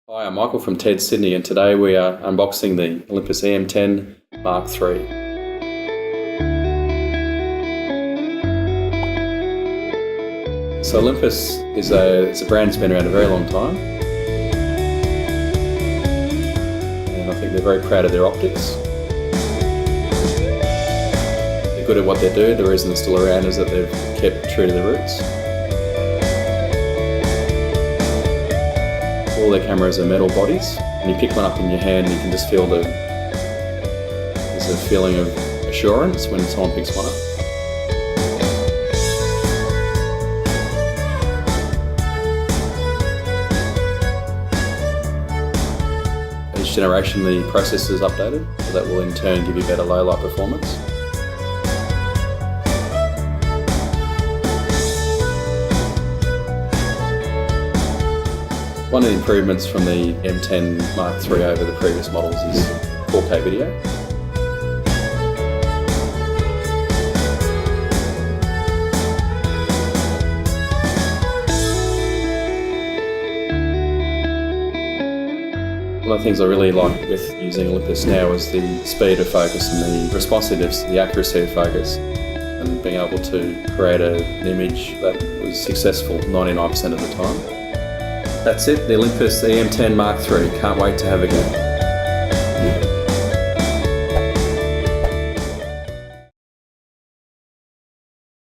Hi, I'm Michael from TED Sydney, and today we are unboxing the Olympus E-M10 Mark III. So Olympus is a brand that's been around a very long time, and I think they're very proud of their optics. They're good at what they do. The reason they're still around is that they've kept true to their roots. All their cameras are metal bodies, and you pick one up in your hand and you can just feel there's a feeling of assurance when someone picks one up. Each generation the processor is updated, so that will in turn give you better low light performance. One of the improvements from the E-M10 Mark III over the previous models is 4K video. One of the things I really like with using Olympus now is the speed of focus and the responsiveness, the accuracy of focus, and being able to create an image that was successful 99% of the time. That's it, the Olympus E-M10 Mark III. Can't wait to have a go.